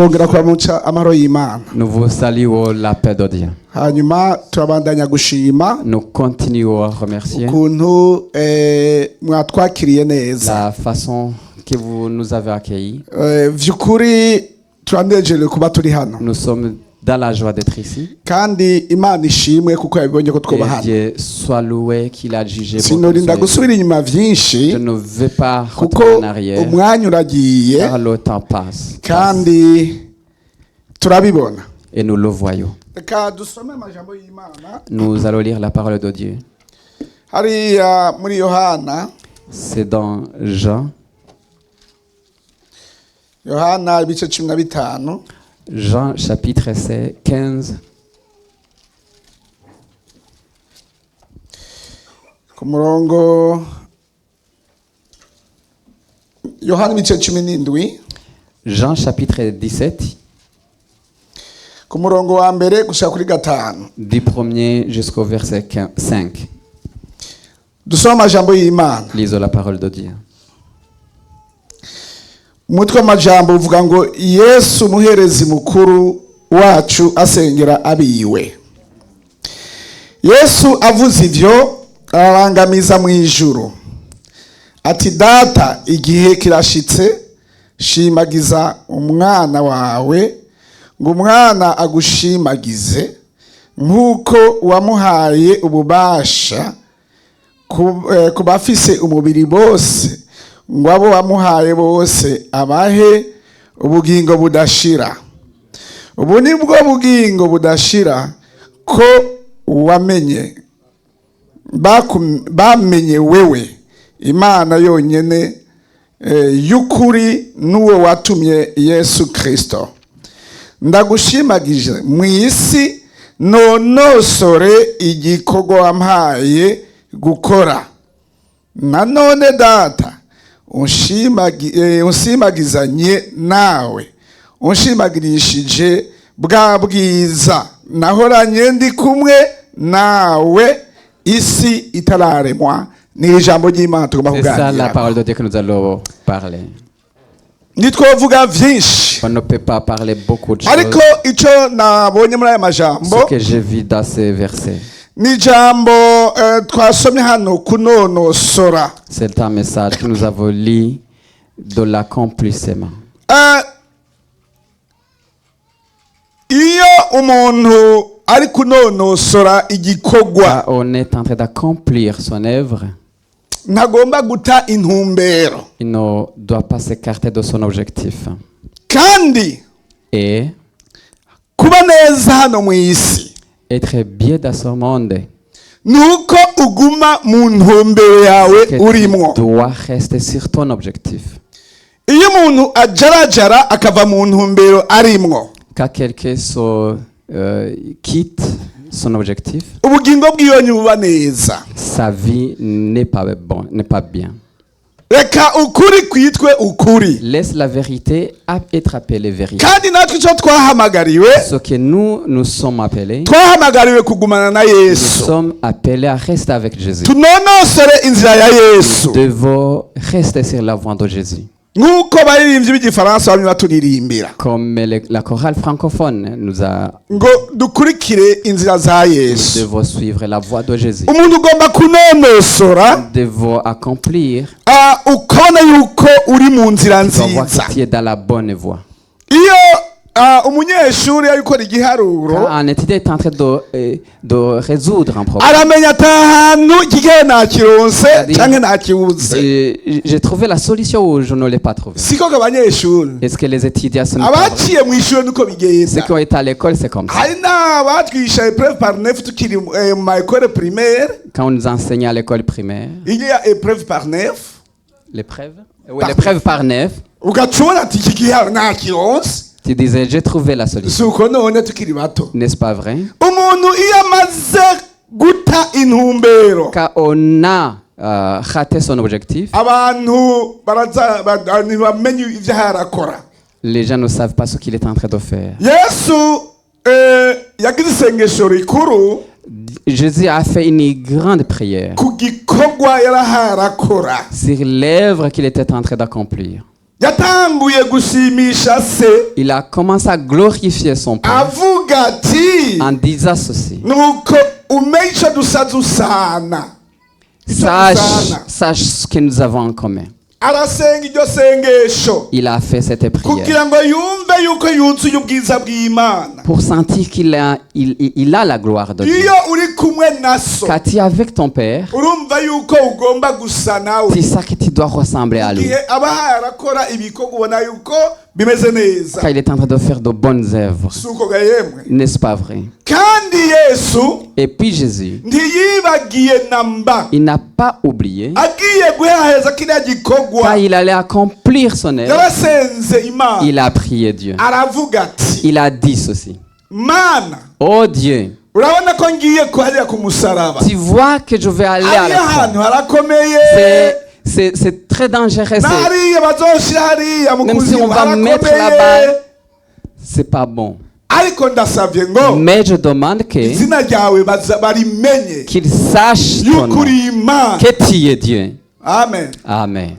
twongera kuramutsa amahoro y'Imana. Nous vous saluons la paix de Dieu. Hanyuma turabandanya gushima Nous continuons à remercier ukuntu mwatwakiriye neza. la façon que vous nous avez accueillis. Vyukuri turanejerewe kuba turi hano. Nous sommes dans la joie d'être ici. Kandi Imana ishimwe kuko yabibonye ko twoba Et hano. Dieu soit loué qu'il a jugé pour Sinorinda nous. gusubira inyuma Je vyinshi ne vais pas kuko retourner en arrière umwanya uragiye car le temps passe. kandi turabibona. Et nous le voyons. Reka dusome amajambo y'Imana. Nous allons lire la parole de Dieu. Hariya muri Yohana. C'est dans Jean. Yohana ibice 15. Jean chapitre 15. Ku murongo Yohana ibice 17. Jean chapitre 17. Ku murongo wa mbere gushika kuri 5. Du premier jusqu'au verset 5. Dusoma amajambo y'Imana. Lisons la parole de Dieu. Umutwe w'amajambo uvuga ngo Yesu umuherezi mukuru wacu asengera abiwe. Yesu avuze ivyo ararangamiza mu ijuru. Ati data igihe kirashitse shimagiza umwana wawe ngo umwana agushimagize nk'uko wamuhaye ububasha ku bafise umubiri bose ngo abo wamuhaye bose abahe ubugingo budashira. Ubu ni bwo bugingo budashira ko wamenye bamenye wewe Imana yonyene y'ukuri n'uwo watumye Yesu Kristo. Ndagushimagije mu isi nonosore igikorwa wampaye gukora. Nanone data unshimagizanye nawe unshimagirishije bwa bwiza nahoranye ndi kumwe nawe isi itararemwa. Ni ijambo ry'Imana tugomba C'est ça la kuganira. parole de Dieu que nous allons parler. Nitwovuga vyinshi On ne peut pas parler beaucoup de choses. ariko ico nabonye muri aya majambo Ce que j'ai vu dans ces versets, ni ijambo twasomye hano kunonosora. c'est un message que nous avons lu de l'accomplissement. Iyo umuntu ari kunonosora igikorwa Quand on est en train d'accomplir son œuvre, ntagomba guta intumbero il ne doit pas s'écarter de son objectif. kandi Et kuba neza hano mu isi être bien dans ce monde, nuko uguma mu ntumbero yawe que urimwo. tu dois rester sur ton objectif. Iyo umuntu ajarajara akava mu ntumbero arimwo, Quand quelqu'un quitte son objectif, ubugingo bwiwe ntibuba neza. sa vie n'est pas bon, n'est pas bien. Reka ukuri kwitwe ukuri, Laisse la vérité être appelée vérité. kandi natwe icyo twahamagariwe Ce que nous sommes appelés, twahamagariwe kugumana na nous Yesu. sommes appelés à rester avec Jésus. Tunonosore inzira ya Yesu, Nous devons rester sur la voie de Jésus. nk'uko baririmbyi b'igifaransa bamwe baturirimbira Comme la chorale francophone nous a, ngo dukurikire inzira za nous Yesu. devons suivre la voie de Jésus. Umuntu ugomba kunonosora Nous devons accomplir, ukabona yuko uri mu nzira tu vas voir nziza. que tu es dans la bonne voie. Iyo umunyeshuri ari gukora igiharuro Quand un étudiant est en train de résoudre un problème, aramenya ati ahantu ikigihe nakironse canke nakibuze. j'ai trouvé la solution ou je ne l'ai pas trouvée. Siko abanyeshuri Est-ce que les étudiants sont pas vrais? abaciye mu ishuri niko Ceux bigenda. qui ont été à l'école, c'est comme ça. Hari n'abatwigisha épreuve par neuf tukiri mu ma école primaire. Quand on nous enseignait à l'école primaire, Il y a épreuve par neuf. l'épreuve, oui, l'épreuve par 9, Ugacubona ati iki gihe nakironse. tu disais, j'ai trouvé la solution. Suko none tukiri bato. N'est-ce pas vrai? Umuntu iyo amaze guta intumbero, Quand on a raté son objectif, abantu ntibamenye ivyo harakora. les gens ne savent pas ce qu'il est en train de faire. Yesu yagize isengesho rikuru Jésus a fait une grande prière ku gikorwa yarahaye arakora. sur l'œuvre qu'il était en train d'accomplir. yatanguye gushimisha se il a commencé à glorifier son Père avuga ati en disant ceci. nuko umenye icyo dusaza usana Sache ce que nous avons en commun. arasenga iryo sengesho Il a fait cette prière kugira ngo yumve yuko yuzuye ubwiza bw'Imana pour sentir qu'il a la gloire de Dieu. iyo uri kumwe na so Quand tu es avec ton Père, urumva yuko ugomba gusa nawe c'est ça que tu dois ressembler à lui. igihe aba arakora ibikorwa ubona yuko bimeze neza Quand il est en train de faire de bonnes œuvres. si uko ga yemwe N'est-ce pas vrai? kandi Yesu Et puis Jésus, ntiyibagiye namba il n'a pas oublié, agiye guhaheza kiriya gikorwa quand il allait accomplir son œuvre, yarasenze Imana il a prié Dieu. aravuga ati Il a dit ceci. Mana Oh Dieu, urabona ko ngiye kuhariya ku musaraba tu vois que je vais aller à hariya la croix. hantu harakomeye C'est très dangereux. n'hariya bazoshira hariya mu Même si on kuzimu va mettre là-bas, harakomeye c'est pas bon. ariko ndasabye ngo Mais je demande izina ryawe barimenye qu'il sache ton yuko nom, uri Imana que tu es Dieu. amen Amen.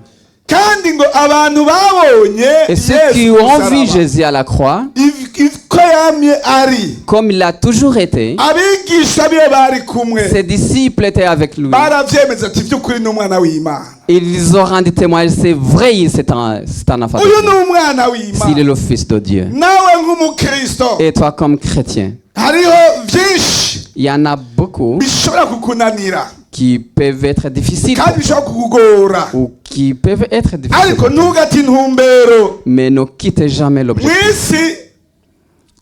kandi ngo abantu babonye Et ceux Yesu qui ku ont vu musaraba, Jésus à la croix, ko yamye ari comme il a toujours été, abigisha be bari kumwe ses disciples étaient avec lui. baravyemeza ati by'ukuri ni umwana w'Imana Ils ont rendu témoignage, c'est vrai, c'est un enfant de uyu ni Dieu. umwana S'il est w'Imana le Fils de Dieu. nawe nk'umukristo Et toi comme chrétien, hariho byinshi il y en a beaucoup bishobora kukunanira qui peuvent être difficiles kandi bishobora kukugora ou qui peuvent être difficiles. ariko ntugate intumbero Mais ne quittez jamais l'objectif. mw'isi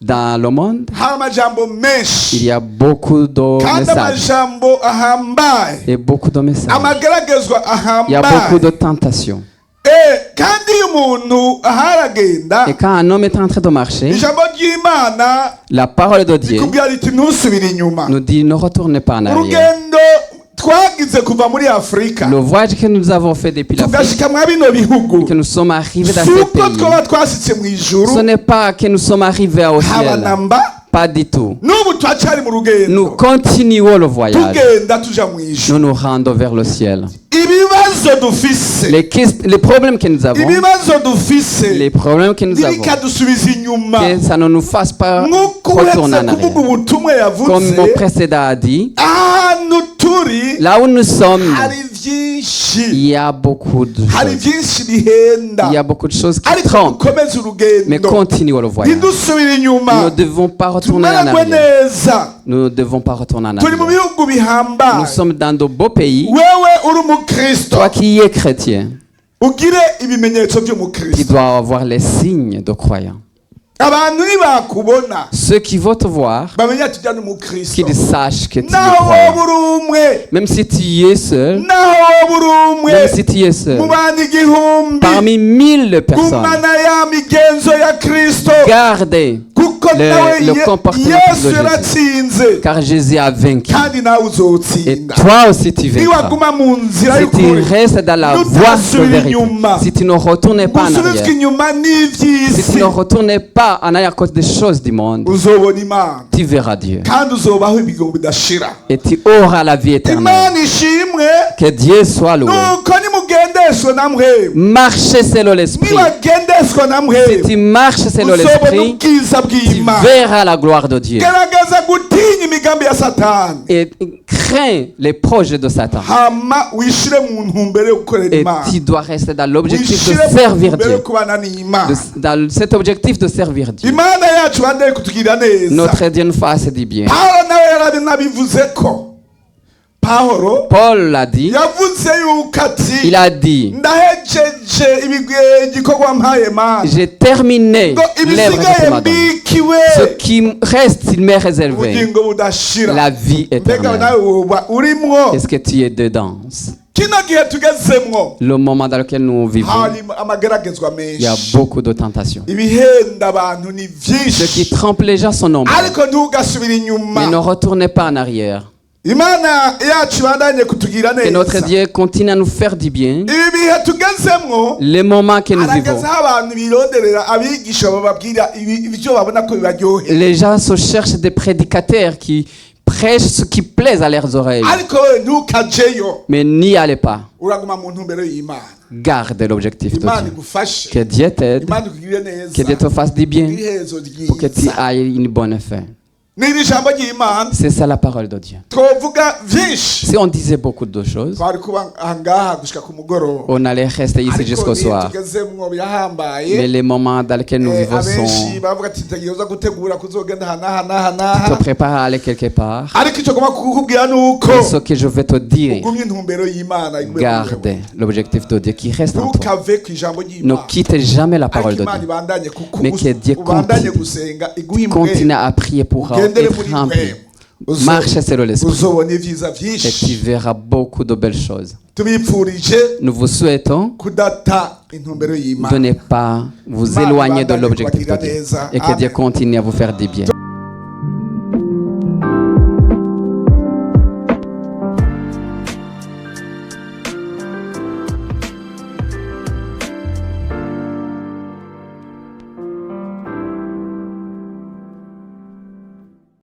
Dans le monde, hari amajambo il menshi y a beaucoup de kandi messages. amajambo ahambaye Et beaucoup de messages. amageragezwa Il y a beaucoup ahambaye de tentations. kandi iyo umuntu aharagenda Et quand un homme est en train de marcher, ijambo ry'Imana la parole de Dieu rikubwira riti ntusubire inyuma nous dit ne retournez pas en arrière. urugendo twagize kuva muri Afurika Le voyage que nous avons fait depuis l'Afrique, tugashika mwa bino bihugu que nous sommes arrivés dans si ces uko pays, twaba twasitse mu ijuru ce n'est pas que nous sommes arrivés au haba ciel. namba Pas du tout. n'ubu turacyari mu Nous rugendo continuons le voyage. tugenda tuja mu ijuru Nous nous rendons vers le ciel. ibibazo dufise Les problèmes que nous avons, ibibazo dufise les problèmes que nous avons, ntibikadusubiza inyuma que ça ne nous fasse pas nk'uko retourner en uretse arrière. kuvuga ubutumwa Comme yavuze mon précédent a dit, ahantu turi là où nous sommes, hari byinshi il y a beaucoup de hari choses. byinshi bihenda Il y a beaucoup de choses qui ariko trompent. dukomeze Mais urugendo continuons le voyage. ntidusubire Nous inyuma ne devons pas retourner en tumererwe arrière. neza Nous ne devons pas retourner en turi mu arrière. bihugu Nous bihambaye sommes dans de beaux pays. wewe uri umukristo Toi qui es chrétien, ugire ibimenyetso tu by'umukristo dois avoir les signes de croyant. abantu nibakubona Ceux qui vont te voir, bamenya ati ujya n'umukristo qu'ils sachent que tu es naho wowe croyant. uri umwe Même si tu es seul, naho wowe uri umwe même si tu es seul, mu bantu igihumbi parmi 1000 personnes, gumana ya migenzo ya kristo gardez, kuko le nawe comportement de yesu Jésus. yaratsinze car Jésus a vaincu. kandi nawe Et uzotsinda toi aussi tu vaincras. niwaguma mu nzira Si tu y'ukuri restes dans la voie de ntutasubire vérité, inyuma si tu ne retournes pas en gusubizwa arrière, inyuma si tu n'iby'isi ne retournes pas en arrière à cause des choses du monde, uzobona imana tu verras Dieu. kandi uzobaho ibigo bidashira Et tu auras la vie éternelle. imana ishimwe Que Dieu soit loué. nuko nimugendeshwe na mwebwe Marchez selon l'esprit. nibagendeshwa na Si mwebwe tu marches selon uzobona l'esprit, ubwiza tu bw'imana verras la gloire de Dieu. gerageza gutinya imigambi ya satani Et crains les projets de Satan. hama wishire mu ntumbero yo gukorera Et imana tu dois rester dans l'objectif wishire de mu servir ntumbero yo Dieu. kubana n'imana Dans cet objectif de servir Dieu. imana yacu bandeye kutugirira neza Notre Dieu nous fasse du bien. pawulo nawe yarabinabivuze ko pawulo Paul l'a dit. yavuze yuko ati Il a dit, ndahejeje igikorwa mpaye mana j'ai terminé ngo l'œuvre que tu ibisigaye m'as donnée. mbikiwe Ce qui me reste, il m'est réservé. ubugingo budashira La vie mbega éternelle. nawe woba urimwo Est-ce que tu es dedans? kino gihe tugezemwo Le moment dans lequel nous vivons, hari amageragezwa il y a menshi beaucoup de tentations. ibihenda abantu ni Ceux qui byinshi trompent les gens sont nombreux. ariko ntugasubire inyuma Mais ne retournez pas en arrière. imana yacu ibandanye kutugira Que notre neza Dieu continue à nous faire du bien. ibi bihe tugezemwo Les moments que nous vivons, haragazeho abantu bironderera abigisha bababwira ibyo babona ko bibaryohera les gens se cherchent des prédicateurs qui prêchent ce qui plaise à leurs oreilles. ariko wewe ntukajeyo, Mais n'y allez pas. uraguma mu ntumbero y'Imana. Garde l'objectif de Imana Dieu. igufashe, Que Dieu t'aide, Imana ikugirire neza, que Dieu te fasse du bien, iherezo pour que tu ryiza. ailles une bonne fin. N'iri jambo ry'Imana C'est ça la parole de Dieu. twovuga vyinshi, Si on disait beaucoup de choses, twari kuba ahangaha gushika ku mugoroba, on allait rester ici ariko jusqu'au soir. tugezemwo Mais birahambaye. les moments dans lesquels nous vivons Abenshi sont bavuga ati tegereza gutegura kuzogenda hanaha te naha, préparer à aller quelque part. ariko icyo ngomba kukubwira nuko Et ce que je vais te dire, ugumye intumbero y'Imana igume garde l'objectif de Dieu qui reste en toi. ntukave ku ijambo Ne ry'Imana, quitte jamais la ariko parole de Imana Dieu. ibandanye Mais que Dieu ubandanye continue. gusenga iguhe Continue impwemu, à prier pour ugendere être muri rempli. impwemu, Marche selon l'esprit. uzobona ivyiza Et tu vyinshi. verras beaucoup de belles choses. Tubipfurije Nous vous souhaitons kudata intumbero de y'Imana. ne pas vous éloigner de l'objectif de Dieu. Et que Dieu continue à vous faire du bien.